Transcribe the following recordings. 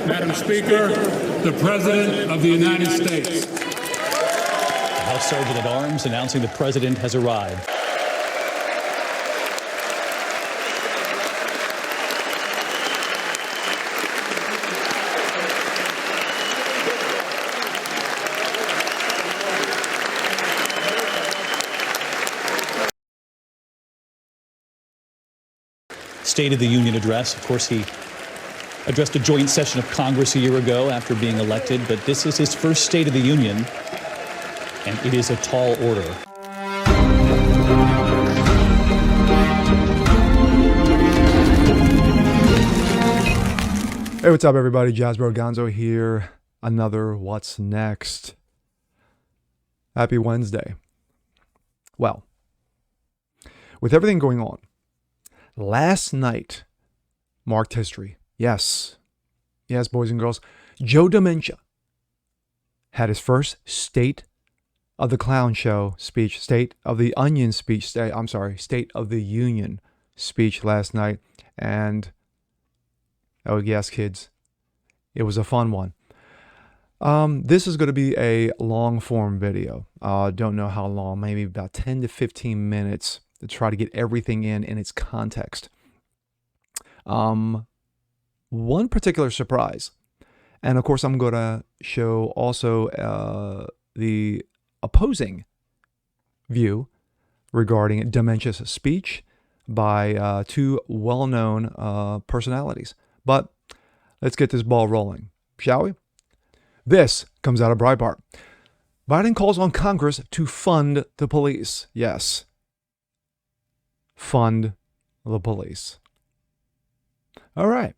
Madam Speaker, the President of the United States. House Sergeant at Arms announcing the President has arrived. State of the Union address. Of course, he addressed a joint session of Congress a year ago after being elected, but this is his first State of the Union, and it is a tall order. Hey, what's up, everybody? Jasper Gonzo here. Another What's Next. Happy Wednesday. Well, with everything going on, last night marked history. Yes, boys and girls. Joe Dementia had his first State of the Clownshow speech, State of the Onion speech, State of the Union speech last night. And, oh yes, kids, it was a fun one. This is going to be a long form video. Don't know how long, maybe about 10 to 15 minutes to try to get everything in its context. One particular surprise, and of course I'm going to show also the opposing view regarding Dementia's speech by two well-known personalities. But let's get this ball rolling, shall we? This comes out of Breitbart. Biden calls on Congress to fund the police. Yes. Fund the police. All right.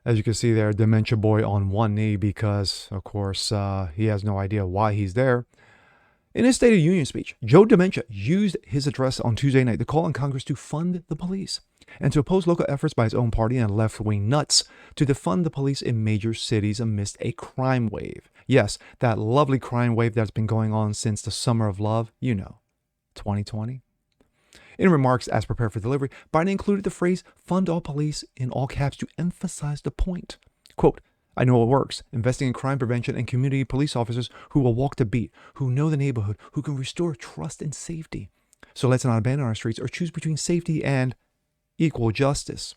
As you can see there, Dementia Boy on one knee because, of course, he has no idea why he's there. In his State of the Union speech, Joe Dementia used his address on Tuesday night to call on Congress to fund the police and to oppose local efforts by his own party and left-wing nuts to defund the police in major cities amidst a crime wave. Yes, that lovely crime wave that's been going on since the summer of love, 2020. In remarks as prepared for delivery, Biden included the phrase, fund all police, in all caps to emphasize the point. Quote, I know it works, investing in crime prevention and community police officers who will walk the beat, who know the neighborhood, who can restore trust and safety. So let's not abandon our streets or choose between safety and equal justice.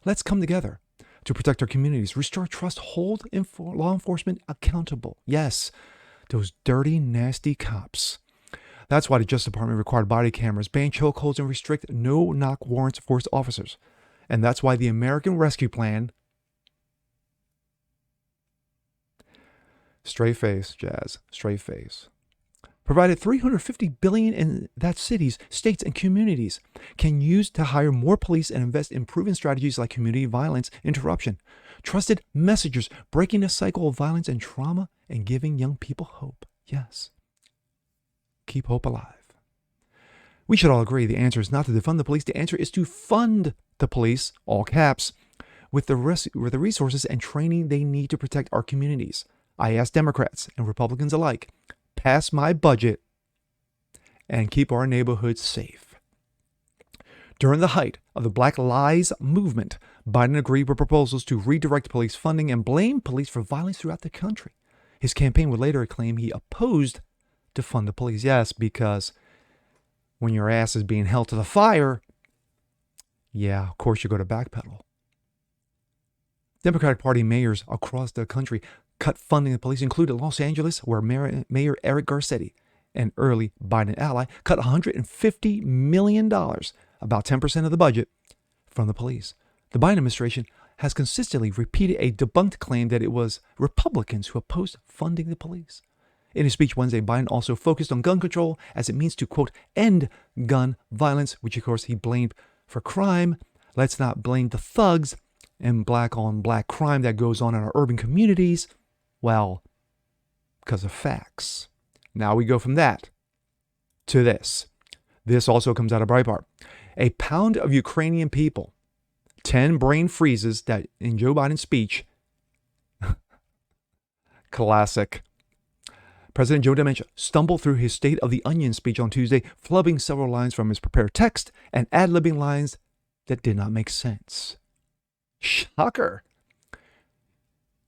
Let's come together to protect our communities, restore trust, hold law enforcement accountable. Yes, those dirty, nasty cops. That's why the Justice Department required body cameras, ban chokeholds, and restrict no-knock warrants for its officers. And that's why the American Rescue Plan, straight face, Jazz, straight face, provided $350 billion in that cities, states, and communities can use to hire more police and invest in proven strategies like community violence interruption, trusted messengers, breaking the cycle of violence and trauma, and giving young people hope. Yes. Keep hope alive. We should all agree the answer is not to defund the police. The answer is to fund the police, all caps, with the resources and training they need to protect our communities. I ask Democrats and Republicans alike, pass my budget and keep our neighborhoods safe. During the height of the Black Lives Movement, Biden agreed with proposals to redirect police funding and blame police for violence throughout the country. His campaign would later claim he opposed to fund the police. Yes, because when your ass is being held to the fire, yeah, of course you go to backpedal. Democratic Party mayors across the country cut funding the police, including Los Angeles, where Mayor Eric Garcetti, an early Biden ally, cut $150 million, about 10% of the budget, from the police. The Biden administration has consistently repeated a debunked claim that it was Republicans who opposed funding the police. In his speech Wednesday, Biden also focused on gun control as it means to, quote, end gun violence, which of course he blamed for crime. Let's not blame the thugs and black on black crime that goes on in our urban communities. Well, because of facts. Now we go from that to this. This also comes out of Breitbart. A pound of Ukrainian people, 10 brain freezes that in Joe Biden's speech, classic. President Joe Dementia stumbled through his State of the Onion speech on Tuesday, flubbing several lines from his prepared text and ad-libbing lines that did not make sense. Shocker.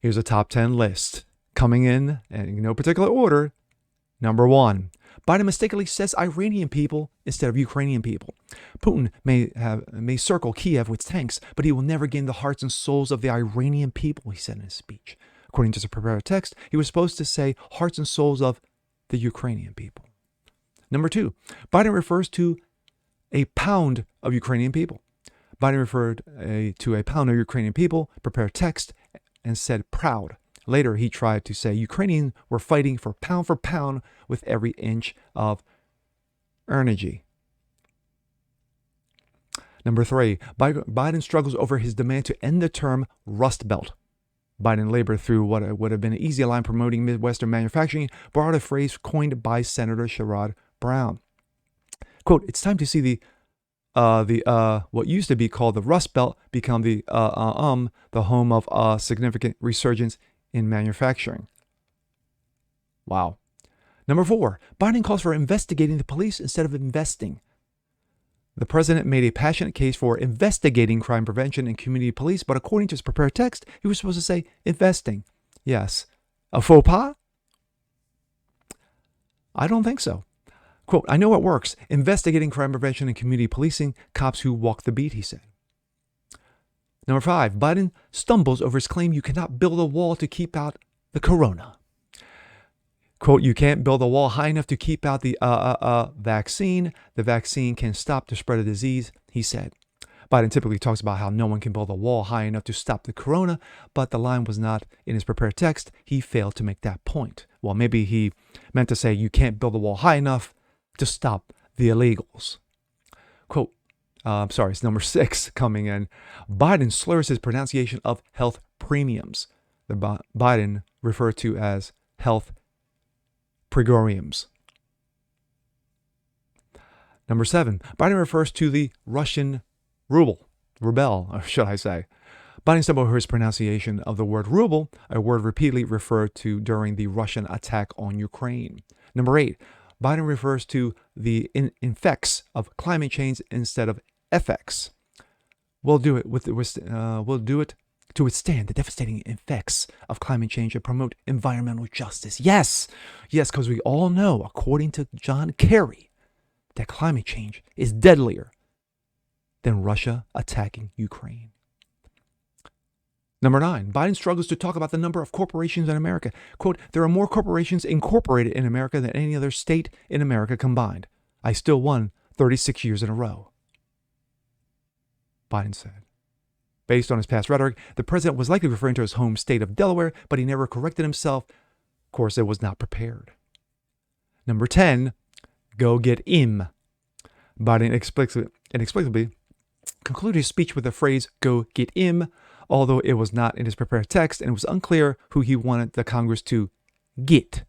Here's a top 10 list. Coming in no particular order. Number 1. Biden mistakenly says Iranian people instead of Ukrainian people. Putin may circle Kiev with tanks, but he will never gain the hearts and souls of the Iranian people, he said in his speech. According to the prepared text, he was supposed to say hearts and souls of the Ukrainian people. Number 2. Biden refers to a pound of Ukrainian people. Biden referred to a pound of Ukrainian people, prepared text, and said proud. Later, he tried to say Ukrainians were fighting for pound with every inch of energy. Number 3, Biden struggles over his demand to end the term Rust Belt. Biden labored through what would have been an easy line promoting Midwestern manufacturing, borrowed a phrase coined by Senator Sherrod Brown. Quote, it's time to see what used to be called the Rust Belt become the home of a significant resurgence in manufacturing. Wow. Number 4, Biden calls for investigating the police instead of investing. The president made a passionate case for investigating crime prevention and community police, but according to his prepared text, he was supposed to say investing. Yes. A faux pas? I don't think so. Quote, I know it works. Investigating crime prevention and community policing, cops who walk the beat, he said. Number 5, Biden stumbles over his claim you cannot build a wall to keep out the corona. Quote, you can't build a wall high enough to keep out the vaccine. The vaccine can stop the spread of disease, he said. Biden typically talks about how no one can build a wall high enough to stop the corona, but the line was not in his prepared text. He failed to make that point. Well, maybe he meant to say you can't build a wall high enough to stop the illegals. Quote, it's number 6 coming in. Biden slurs his pronunciation of health premiums. The Biden referred to as health pregoriums. Number 7, Biden refers to the Russian ruble, or should I say. Biden stumbled over his pronunciation of the word ruble, a word repeatedly referred to during the Russian attack on Ukraine. Number 8, Biden refers to the effects of climate change instead of effects. We'll do it to withstand the devastating effects of climate change and promote environmental justice. Yes, because we all know, according to John Kerry, that climate change is deadlier than Russia attacking Ukraine. Number 9, Biden struggles to talk about the number of corporations in America. Quote, there are more corporations incorporated in America than any other state in America combined. I still won 36 years in a row, Biden said. Based on his past rhetoric, the president was likely referring to his home state of Delaware, but he never corrected himself. Of course, it was not prepared. Number 10, go get him. Biden inexplicably concluded his speech with the phrase, go get him, although it was not in his prepared text and it was unclear who he wanted the Congress to get.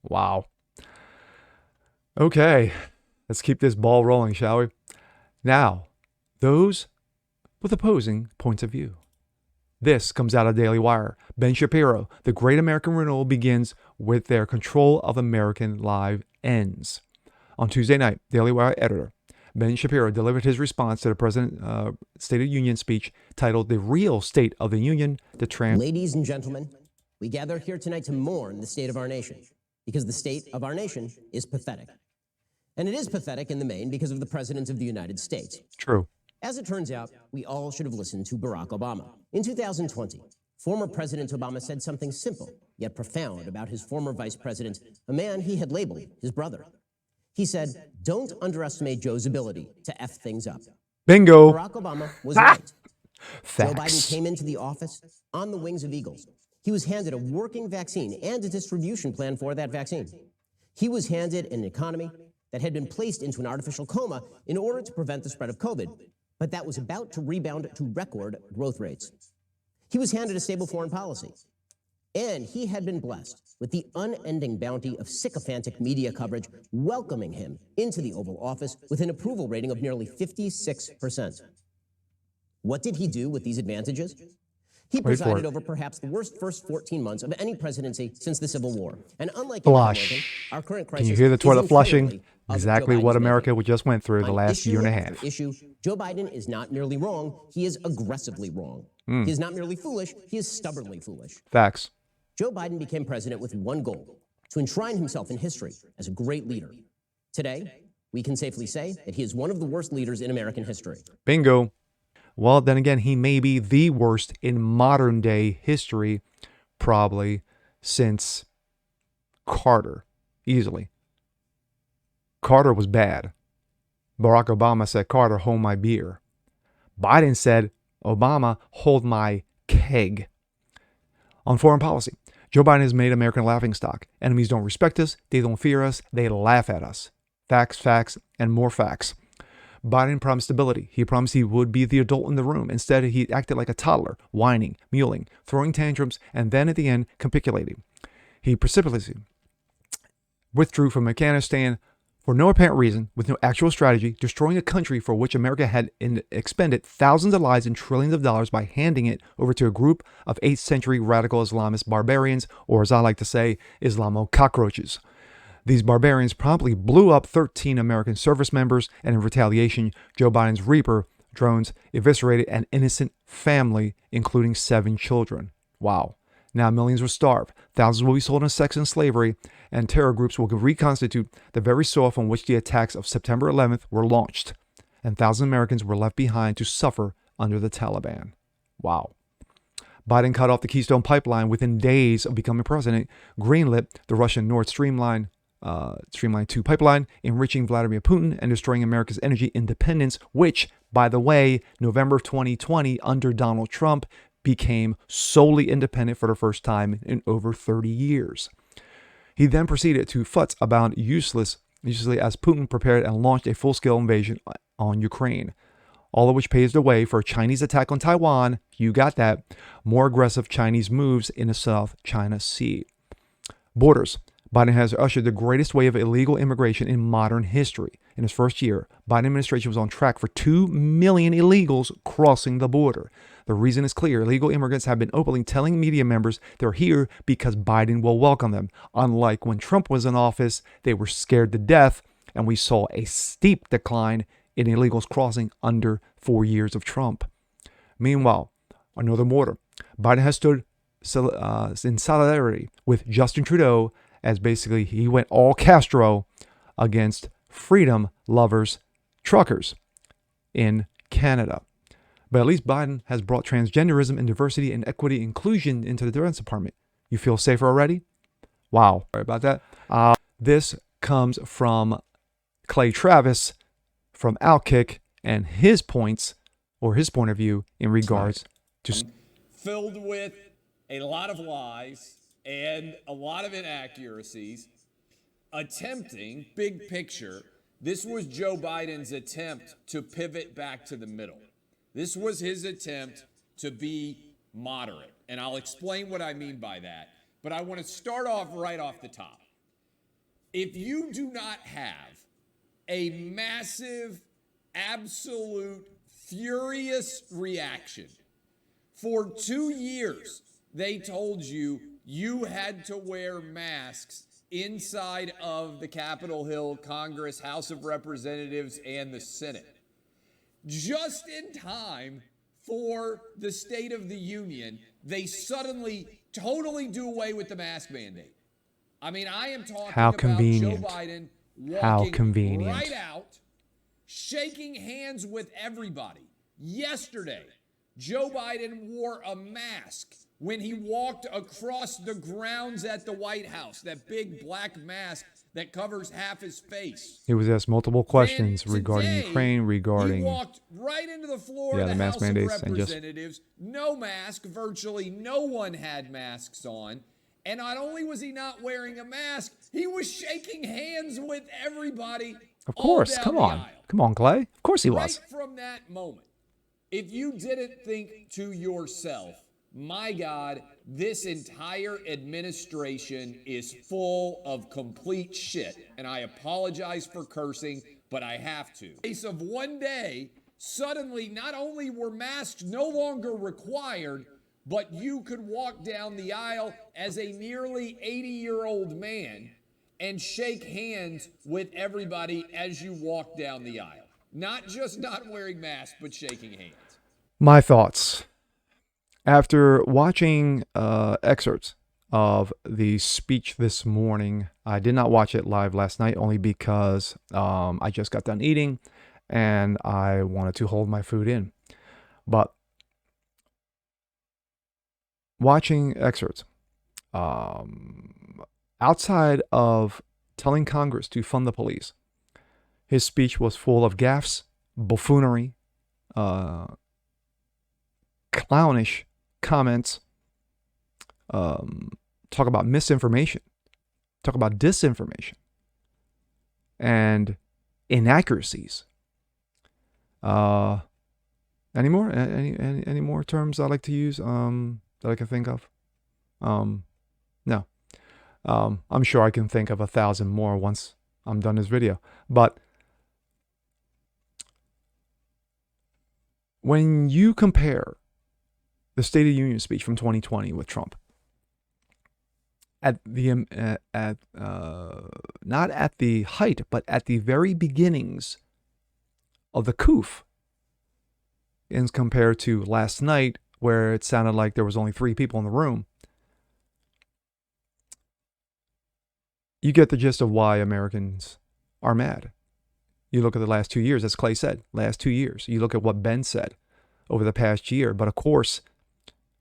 Wow. Okay, let's keep this ball rolling, shall we? Now, those with opposing points of view. This comes out of Daily Wire. Ben Shapiro, the great American renewal begins with their control of American life ends. On Tuesday night, Daily Wire editor Ben Shapiro delivered his response to the President's State of the Union speech titled The Real State of the Union. Ladies and gentlemen, we gather here tonight to mourn the state of our nation because the state of our nation is pathetic. And it is pathetic in the main because of the President of the United States. True. As it turns out, we all should have listened to Barack Obama. In 2020, former President Obama said something simple yet profound about his former vice president, a man he had labeled his brother. He said, don't underestimate Joe's ability to F things up. Bingo. Barack Obama was right. Facts. Joe Biden came into the office on the wings of eagles. He was handed a working vaccine and a distribution plan for that vaccine. He was handed an economy that had been placed into an artificial coma in order to prevent the spread of COVID, but that was about to rebound to record growth rates. He was handed a stable foreign policy, and he had been blessed with the unending bounty of sycophantic media coverage welcoming him into the Oval Office with an approval rating of nearly 56%. What did he do with these advantages? He presided over perhaps the worst first 14 months of any presidency since the Civil War. And unlike Abraham Lincoln, our current crisis Can you hear the toilet flushing? of Exactly Joe what Biden's America making. just went through the On last year and a half. after issue, Joe Biden is not merely wrong, he is aggressively wrong. He is not merely foolish, he is stubbornly foolish. Facts. Joe Biden became president with one goal: to enshrine himself in history as a great leader. Today, we can safely say that he is one of the worst leaders in American history. Bingo. Well, then again, he may be the worst in modern day history, probably since Carter, easily. Carter was bad. Barack Obama said, Carter, hold my beer. Biden said, Obama, hold my keg. On foreign policy, Joe Biden has made America a laughingstock. Enemies don't respect us. They don't fear us. They laugh at us. Facts, facts, and more facts. Biden promised stability. He promised he would be the adult in the room. Instead, he acted like a toddler, whining, mewling, throwing tantrums, and then at the end, capitulating. He precipitously withdrew from Afghanistan for no apparent reason, with no actual strategy, destroying a country for which America had expended thousands of lives and trillions of dollars by handing it over to a group of 8th century radical Islamist barbarians, or as I like to say, Islamo cockroaches. These barbarians promptly blew up 13 American service members, and in retaliation, Joe Biden's Reaper drones eviscerated an innocent family, including 7 children. Wow. Now millions will starve, thousands will be sold into sex and slavery, and terror groups will reconstitute the very soil from which the attacks of September 11th were launched, and thousands of Americans were left behind to suffer under the Taliban. Wow. Biden cut off the Keystone Pipeline within days of becoming president, greenlit the Russian Nord Stream 2 pipeline, enriching Vladimir Putin and destroying America's energy independence, which, by the way, November of 2020, under Donald Trump, became solely independent for the first time in over 30 years. He then proceeded to futz about uselessly as Putin prepared and launched a full-scale invasion on Ukraine, all of which paves the way for a Chinese attack on Taiwan. You got that. More aggressive Chinese moves in the South China Sea. Borders. Biden has ushered the greatest wave of illegal immigration in modern history. In his first year, Biden administration was on track for 2 million illegals crossing the border. The reason is clear. Illegal immigrants have been openly telling media members they're here because Biden will welcome them. Unlike when Trump was in office, they were scared to death, and we saw a steep decline in illegals crossing under 4 years of Trump. Meanwhile, on northern border, Biden has stood in solidarity with Justin Trudeau, as basically he went all Castro against freedom lovers, truckers in Canada. But at least Biden has brought transgenderism and diversity and equity inclusion into the Defense Department. You feel safer already? Wow. Sorry about that. This comes from Clay Travis from Outkick and his points, or his point of view, in regards to... Filled with a lot of lies and a lot of inaccuracies, attempting, big picture, this was Joe Biden's attempt to pivot back to the middle. This was his attempt to be moderate. And I'll explain what I mean by that. But I want to start off right off the top. If you do not have a massive, absolute, furious reaction, for 2 years, they told you you had to wear masks inside of the Capitol Hill, Congress, House of Representatives, and the Senate. Just in time for the State of the Union, they suddenly totally do away with the mask mandate. I mean, I am talking about Joe Biden walking right out, shaking hands with everybody. Yesterday, Joe Biden wore a mask when he walked across the grounds at the White House, that big black mask that covers half his face. He was asked multiple questions regarding Ukraine, regarding... He walked right into the floor of the House of Representatives, no mask, virtually no one had masks on. And not only was he not wearing a mask, he was shaking hands with everybody. Of course, come on. Come on, Clay. Of course he was. Right from that moment, if you didn't think to yourself, my God, this entire administration is full of complete shit. And I apologize for cursing, but I have to. In the case of one day, suddenly not only were masks no longer required, but you could walk down the aisle as a nearly 80-year-old man and shake hands with everybody as you walk down the aisle. Not just not wearing masks, but shaking hands. My thoughts. After watching excerpts of the speech this morning, I did not watch it live last night only because I just got done eating and I wanted to hold my food in. But watching excerpts, outside of telling Congress to fund the police, his speech was full of gaffes, buffoonery, clownish comments, talk about misinformation, talk about disinformation, and inaccuracies. Any more? Any more terms I like to use that I can think of? No. I'm sure I can think of 1,000 more once I'm done this video. But when you compare the State of the Union speech from 2020 with Trump, not at the height, but at the very beginnings of the COOF, and compared to last night, where it sounded like there was only 3 people in the room, you get the gist of why Americans are mad. You look at the last 2 years, as Clay said, last 2 years. You look at what Ben said over the past year. But of course,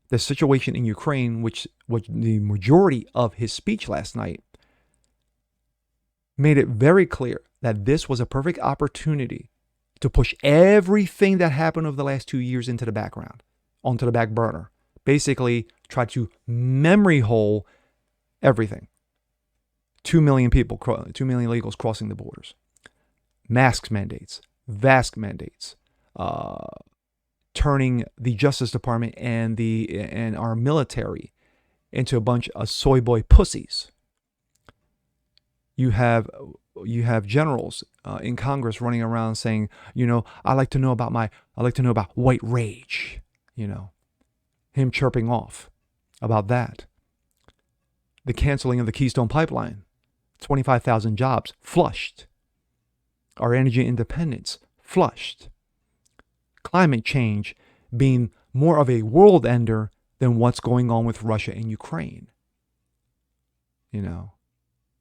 the situation in Ukraine, which the majority of his speech last night, made it very clear that this was a perfect opportunity to push everything that happened over the last 2 years into the background, onto the back burner. Basically, try to memory hole everything. 2 million people, 2 million illegals crossing the borders. Masks mandates, vask mandates, turning the Justice Department and our military into a bunch of soy boy pussies. You have generals in Congress running around saying, I like to know about white rage. Him chirping off about that. The canceling of the Keystone Pipeline, 25,000 jobs flushed. Our energy independence flushed. Climate change being more of a world ender than what's going on with Russia and Ukraine.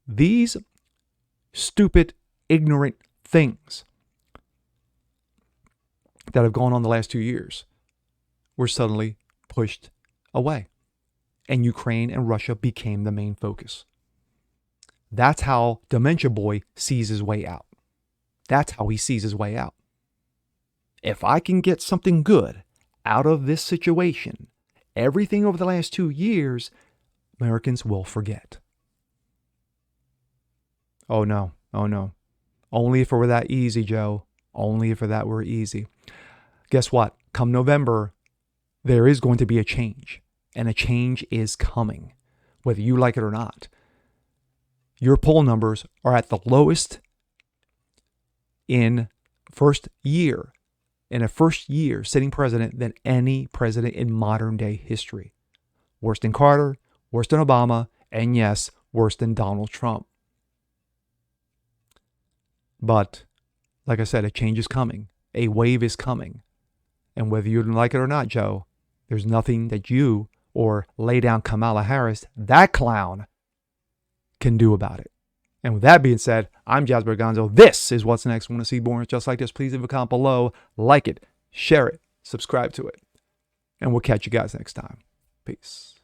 These stupid, ignorant things that have gone on the last 2 years were suddenly pushed away. And Ukraine and Russia became the main focus. That's how Dementia Boy sees his way out. That's how he sees his way out. If I can get something good out of this situation, everything over the last 2 years, Americans will forget. Oh no. Only if it were that easy, Joe. Only if that were easy. Guess what? Come November, there is going to be a change. And a change is coming, whether you like it or not. Your poll numbers are at the lowest in a first year sitting president than any president in modern day history. Worse than Carter, worse than Obama, and yes, worse than Donald Trump. But like I said, a change is coming. A wave is coming. And whether you like it or not, Joe, there's nothing that you or lay down Kamala Harris, that clown, can do about it. And with that being said, I'm Jasper Gonzo. This is What's Next. Want to see more just like this? Please leave a comment below. Like it, share it, subscribe to it. And we'll catch you guys next time. Peace.